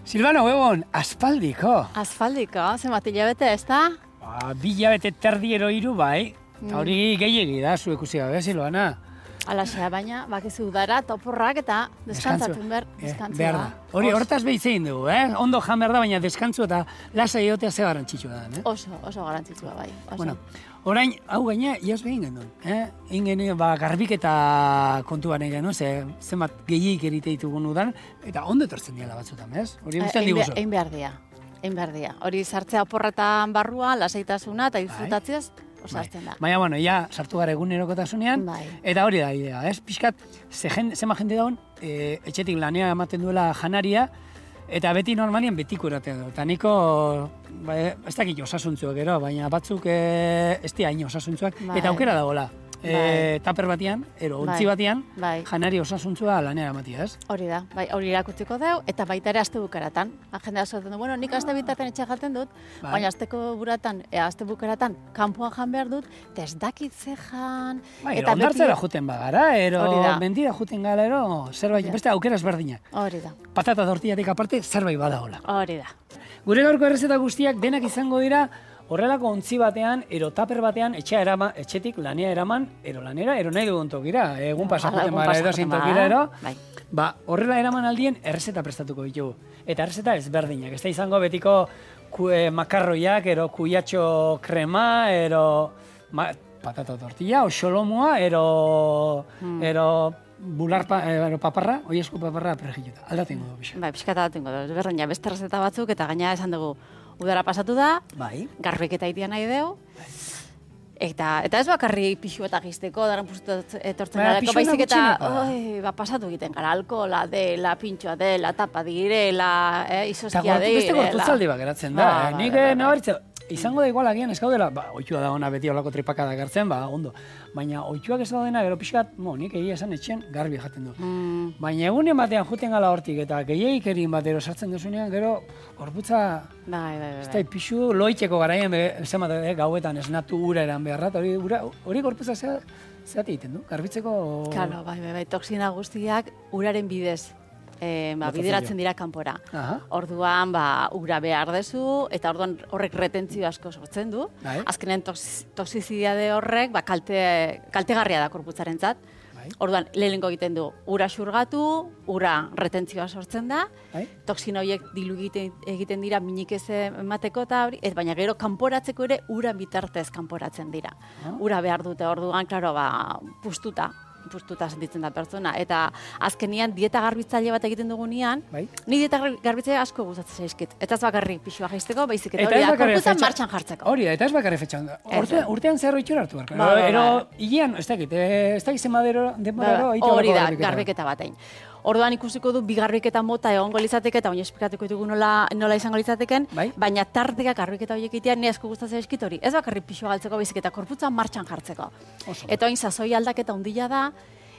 Silvano, Ebon, aspaldiko. Aspaldiko, zenbat hilabete, ez da? 2 hilabete terdiero 3 bai. Eta hori gehiegi da, zu ikusi gabe, Silvana. Alaxea, baina, bakizu udara, toporrak eta deskantzatzen behar da. Hori, hortaz behitzein dugu, Ondo jan behar da, baina deskantzu eta lasa egotea ze garrantzitsua da, Oso garrantzitsua, bai. Bueno, orain, hau gaina, iaz behin genuen, Egin genuen, garbiketa kontuan egin genuen, zenbat gehiik erite ditugun udan, eta ondo etortzen diala batzutan, ez? Hori guztien diguzo. Egin behar dia. Hori sartzea oporretan barrua, lasaitasuna eta disfrutatziaz, osartzen da. Baina, bueno, ja, sartu gara egunerokotasunean, eta hori da idea, ez? Piskat, zema jende daun, etxetik lanea ematen duela janaria, eta beti normalien betiko eratea du. Eta niko, ez dakit osasuntzuak gero, baina batzuk ez dira hain osasuntzuak, eta aukera dagoela. Taper batean, ontzi batean, janari osasuntzua lanera ematia, ez? Hori da, hori irakutziko deu, eta baita ere aste bukeratan. Jendea askotzen du, bueno, nik aste bitaten etxe jaten dut, baina asteko buratan, aste bukeratan, kanpoan jan behar dut, eta ez dakit ze jan... Ondartzera juten bagara, mendira juten gara, zerbait, beste aukera ezberdinak. Hori da. Patata tortillatik aparte, zerbait badagoela. Hori da. Gure gaurko errezeta guztiak denak izango dira, horrelako ontzi batean, taper batean, etxetik lanea eraman, lanera, nahi dugun tokira. Egun pasakuten bara edozein tokira, horrela eraman aldien errezeta prestatuko ditugu. Eta errezeta ezberdinak, ez da izango betiko makarroiak, kuiatxo krema, patata tortilla, o xolomua, paparra, oiesku paparra perejilluta. Aldatengo du, pixka. Pixkata aldatengo du, ezberdina, beste errezeta batzuk, eta gaina esan dugu, udara pasatu da, garbiketa itia nahi deu, eta ez bakarri pixu eta gizteko, daran pustu etortzen gara, baizik eta pasatu egiten gara, alkohola dela, pintxoa dela, tapa direla, izoskia dela. Eta beste gortutzaldi bat geratzen da, nik nabaritza, izango da igual agian ez gaudela, oitua da ona beti olako tripaka da gertzen, ondo. Baina oituak ez daudena, gero pixkat, nik egia esan etxean garbi jaten du. Baina egunen batean juten gala hortik eta gehiagik erin batero sartzen duzunean, gero gorputza, ez da pixu loiteko garaien, gauetan esnatu ura eran beharra, hori gorputza zehat egiten du, garbitzeko... Kalo, toksina guztiak uraren bidez. Bideratzen dira kanpora. Orduan, ura behar dezu, eta orduan horrek retentzio asko sortzen du. Azkenen toxizidade horrek kaltegarria da korputzarentzat. Orduan, lehenengo egiten du, ura xurgatu, ura retentzioa sortzen da, toksina horiek dilu egiten dira minik ez emateko eta hori, baina gero kanporatzeko ere ura bitartez kanporatzen dira. Ura behar dute, orduan, klaro, pustuta sentitzen da pertsona. Eta azkenian dieta garbitzaile bat egiten dugunean, ni dieta garbitzaile asko gustatzen zaizkit. Eta ez bakarrik pixua jaisteko, baizik eta hori da, korputzan martxan jartzeko. Hori da, eta ez bakarrik fetxan. Urtean zerro itxura hartu barko. Hilean, ez dakit zemadero, hori da, garbiketa batein. Orduan ikusiko du, bi garbiketa mota egongo litzateke, eta baina esplikatuko ditugu nola izango litzateken, baina tartea garbiketa horiek egitea ni asko gustatzen zaizkit hori. Ez bakarrik pixua galtzeko, baizik eta korputzan martxan jartzeko. Eta hain sasoi aldaketa handia da,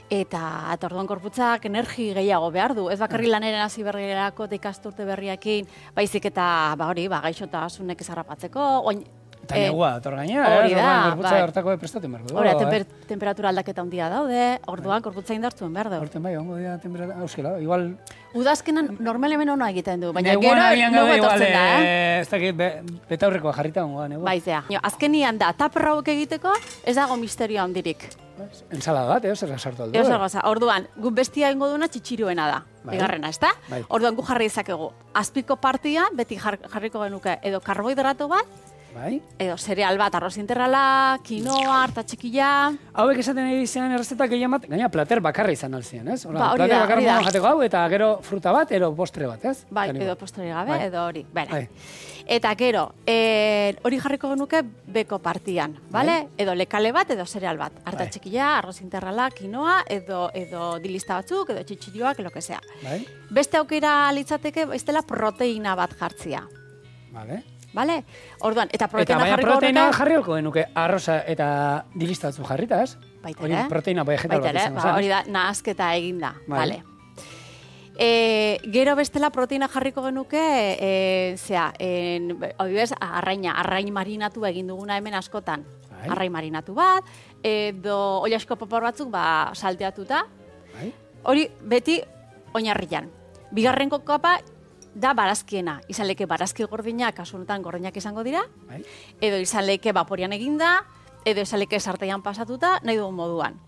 eta orduan korputzak energi gehiago behar du. Ez bakarrik laneren hasi berrirako, ikasturte berriakin, baizik eta gaixotasunek ezarrapatzeko, eta negua, dator gainera, korputza hortako prestatzen behar du. Hora, temperatura aldaketa handia daude, orduan korputza indartzuen behar du. Horten ongo dira temperatura, euskela, igual... Udazkenan normalemen ona egiten du, baina gero nugu etortzen da, ez dakit, betaurrekoa jarrita ongo da, negua. Baizea. Azkenian da, taper hauek egiteko, ez dago misterioa handirik. Ensalada bat, zer sartu aldu. Orduan, gu bestia ingo duena txitxiruena da, bigarrena, ez da? Orduan, gu jarri izakegu, azpiko partian, beti jarriko genuke, edo karbohidrato bat, edo zereal bat, arroz integrala, quinoa, harta txikila... Hauek esaten ari zean errezetak egin bat, gaina plater bakarra izan alzien, ez? Plater bakarra moan jateko hau, eta gero fruta bat, edo postre bat, ez? Edo postre gabe, edo hori. Eta gero, hori jarriko genuke beko partian, edo lekale bat, edo zereal bat. Harta txikila, arroz integrala, quinoa, edo dilista batzuk, edo txitxilioak, lo que sea. Beste aukera litzateke, ez dela proteína bat jartzia. Bale? Orduan, eta proteina jarriko horreka... Eta proteina jarri holko genuke arroza eta dilista batzu jarrita, ez? Baita ere. Hori proteina vegetal bat izango zen. Hori da, nahazketa eginda. Bale. Gero bestela proteina jarriko genuke, arrain marinatu egin duguna hemen askotan. Arrain marinatu bat, edo oilasko papar batzuk salteatuta. Hori beti oinarrian. Bigarrenko kapa da barazkiena. Izan leke barazki gordinak, kasu honetan gordinak izango dira, edo izan leke baporian eginda, edo izan leke sartaian pasatuta, nahi dugun moduan.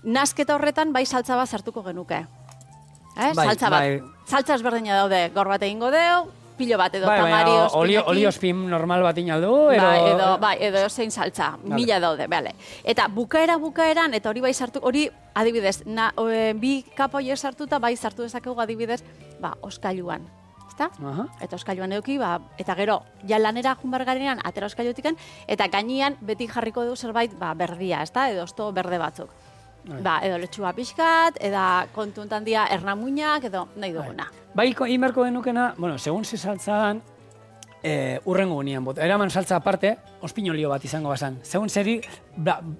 Nasketa horretan bai saltza bat sartuko genuke. Saltza bat. Saltza ezberdina daude, gaur bat egingo deu, pilo bat edo tamari ospinekin. Oliospin normal bat inaldu, edo zein saltza, mila daude, bale. Eta bukaeran, eta hori bai sartu, hori adibidez, bi kapoiek sartuta, bai sartu dezakegu adibidez, oskailuan. Eta oskailuan eduki, eta gero, ja lanera junbar garenean, atera oskailutik, eta gainean beti jarriko dugu zerbait berdia, edo osto berde batzuk. Edo letxua pixkat, eda kontuntan dia ernamuinak, edo nahi duguna. Bai, inberko denukena, segun ze saltzan, urrengo gunean bota. Eraman saltza aparte, ospinolio bat izango bazan. Segun zeri,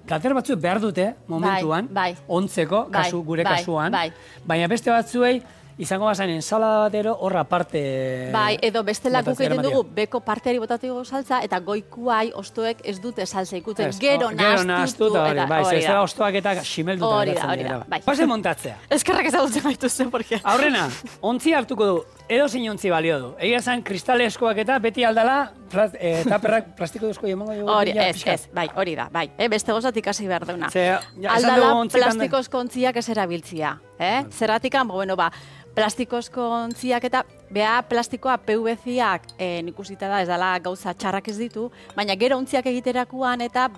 plater batzuek behar dute momentuan, ontzeko, gure kasuan, baina beste batzuei, izango bazan ensalada batero horra aparte... Bai, edo bestela guk egiten dugu beko parteari botatu dugu saltza, eta goikuai ostoek ez dute saltza ikuten, gero nahaztutu. Bai, ez da ostoak eta ximelduta eratzen dira. Pasen montatzea. Eskerrak ezagutzen gaituzten, porque... Aurrena, ontzi hartuko du, edo zein ontzi balio du. Egia zan, kristaleskoak eta beti aldala, taperrak plastiko duzko jemongo dugu. Hori da, bai. Beste gozat ikasi behar deuna. Aldala plastikozko ontziak ez erabiltzia. Zerratikan, plastikozko ontziak eta plastikoa PVC-ak ikusita da ez dela gauza txarrak ez ditu, baina gero ontziak egiterakuan eta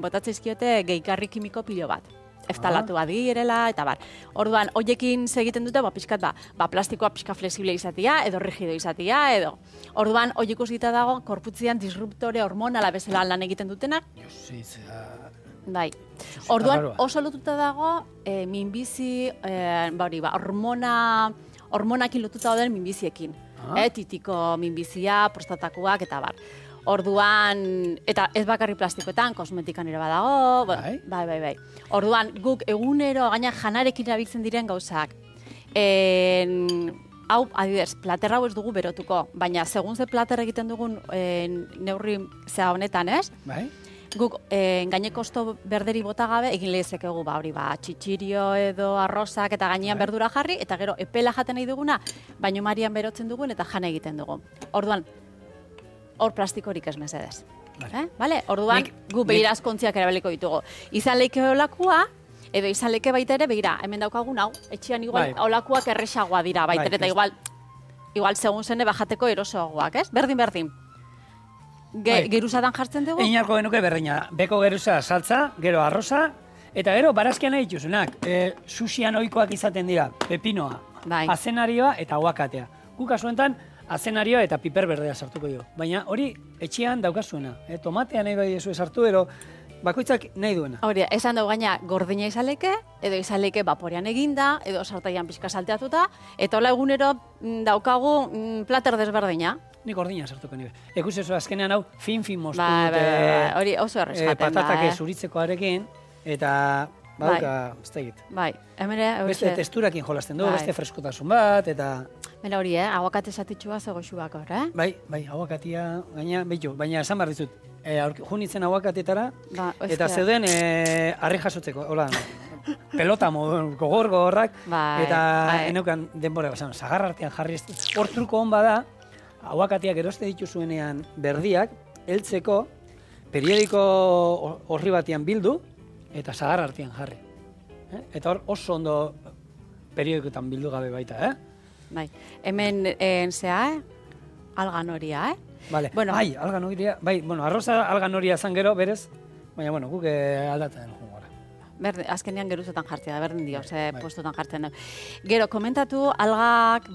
botatzeizkiote gehikarri kimiko pilo bat. Eftalatu badirela eta bar. Orduan, hoiekin segiten dute, pixkat plastikoa pixka flexible izatea, edo rigido izatea, edo. Orduan, hoiek ikusita dago, korputzian disruptore hormonala bezala lan egiten dutenak. Bai. Orduan oso lotuta dago minbizi, hormonakin lotuta dauden minbiziekin. Titiko minbizia, prostatakoak eta bar. Orduan, eta ez bakarri plastikoetan, kosmetikan ere badago. Bai. Orduan, guk egunero gaina janarekin erabiltzen diren gauzak. Hau, adibidez, plater hau ez dugu berotuko, baina segun ze plater egiten dugun neurri zea honetan, ez? Bai. Guk gaineko osto berderi bota gabe egin lehizekegu txitxirio edo arrozak eta gainean berdura jarri, eta gero epela jaten nahi duguna, baino marian berotzen dugun eta jana egiten dugu. Orduan, hor plastikorik ez mesedez. Orduan, gu behiraz kontziak erabeliko ditugu. Izan leike olakua, edo izan leike baita ere, behira, hemen daukagun hau, etxean igual olakuak erresagoa dira baita ere, eta igual segun zene bajateko erosoagoak, ez? Berdin. Geruzatan jartzen dugu? Inarko genuke berdina. Beko geruza saltza, gero arroza, eta gero barazkian nahi dituzunak. Susian ohikoak izaten dira, pepinoa, azenarioa eta aguakatea. Guk kasuentan, azenarioa eta piper berdea sartuko dio. Baina hori etxean daukazuena. Tomatea nahi bai dezu sartu, ero bakoitzak nahi duena. Hori, esan dugu gaina gordina izaleke, edo izaleke baporean eginda, edo sartaian pixka salteatuta, eta hola egunero daukagu plater desberdina. Nik gordina sartuko nire. Ekusezu azkenean hau fin moztu dute. Hori oso erreskaten da. Patatak zuritzekoarekin, eta baduka, ez da egit. Bai, beste testurakin jolasten du, beste freskotasun bat, eta... Mera hori, aguakate zatitxua zegoxuak hor, Bai, aguakatia, baina esan behar dizut, junitzen aguakatetara, eta zeuden harri jasotzeko, hola, pelota gogorrak, eta eneukan denbora, zagarra artean jarri, hor truko hon bada, aguakatiak eroste dituzuenean berdiak, heltzeko, periodiko horri batian bildu, eta zagar artean jarri. Eta hor oso ondo periodikoetan bildu gabe baita, Bai, hemen algan horia, Bai, algan horia, arroza algan horia zan gero, berez, baina, guk aldatzen jungora. Azkenean geruzetan jartzea, berdin dio, postutan jartzen. Gero, komentatu, algak,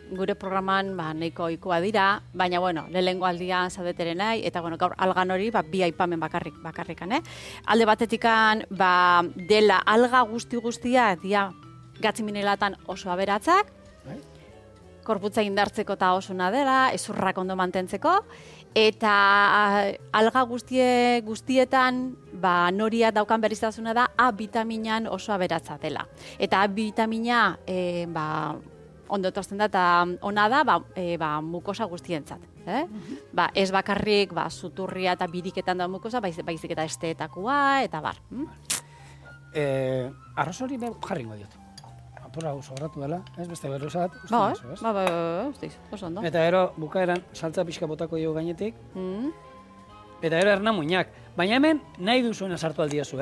gure programan nahiko ohikoa dira, baina, lehengo aldian zaudeteren nahi, eta, gaur algan hori, bi aipamen bakarrikan, Alde batetikan, dela alga guztia, dia gatziminelatan oso aberatzak, korputza indartzeko eta osona dela, ezurrak ondo mantentzeko, eta alga guztietan noria daukan beriztasuna da A vitaminan oso aberatza dela. Eta A vitamina ondo etortzen da eta ona da mukosa guztientzat. Ez bakarrik zuturria eta biriketan da mukosa, baizik eta esteetakoa eta bar. Arroz hori jarringo diot. apurra sobratu dela, ez beste berruzat, usteiz, oso ondo. Eta gero, bukaeran, saltza pixka botako jo gainetik. Eta gero ernamuinak. Baina hemen nahi duzuena sartu aldiazu,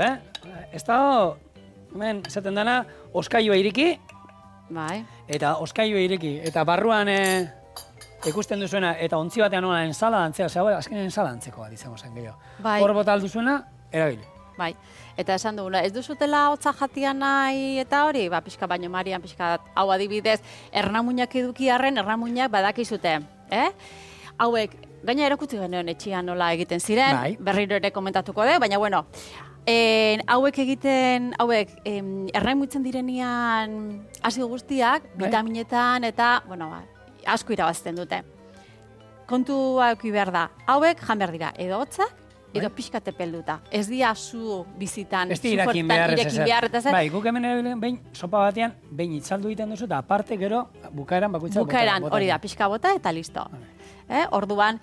Ez da, hemen, esaten dana, oskailua iriki. Bai. Eta oskailua iriki. Eta barruan ikusten duzuena, eta ontzi batean nola ensala dantzea, azkenen ensala dantzeko bat izango zen gehiago. Hor bota alduzuena, erabili. Bai, eta esan duguna, ez duzutela hotza jatia nahi eta hori, pixka baino Marian, pixka hau adibidez, ernamuinak eduki arren, ernamuinak badakizute, Hauek, gaina erakutsi genuen etxian nola egiten ziren, berriro ere komentatuko dugu, baina bueno, hauek ernamuitzen direnean hasi guztiak, vitaminetan eta, bueno, asko irabazten dute. Kontua eduki behar da, hauek jan behar dira, edo hotzak, edo pixkate pelduta. Ez dia zu bizitan, ez di irakin behar ez ezer. Bai, guk hemen behin, sopa batean, behin itzaldu egiten duzu, eta aparte gero, bukaeran bakoitzak bota. Bukaeran, hori da, pixka bota eta listo. Orduan,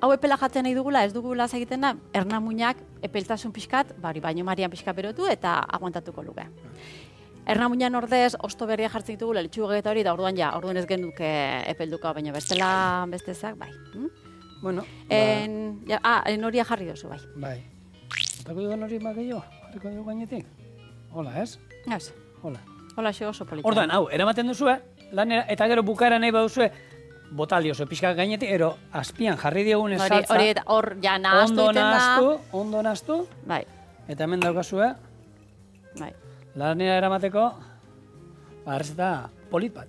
hau epela jatzen nahi dugula, ez dugula egiten da, ernamuinak epeltasun pixkat, baino Marian pixka berotu eta aguantatuko luke. Ernamuinan ordez, osto berria jartzen ditugu, letxuga eta hori, da orduan ez genuke epelduka, baina bestezak, bai. Bueno, noria jarri dozu, bai. Bai. Otako dugu nori bat gehiago? Jarriko dugu gainetik? Hola, ez? Ez. Hola. Hola, xe oso polita. Orduan, hau, eramaten duzu, lanera, eta gero bukaera nahi baduzue, botaldi oso pixka gainetik, ero azpian jarri diogun saltza. Hori, hor, ja nahaztu egiten da. Ondo nahaztu. Bai. Eta hemen daukazue. Bai. Lanera eramateko, errezeta polit bat.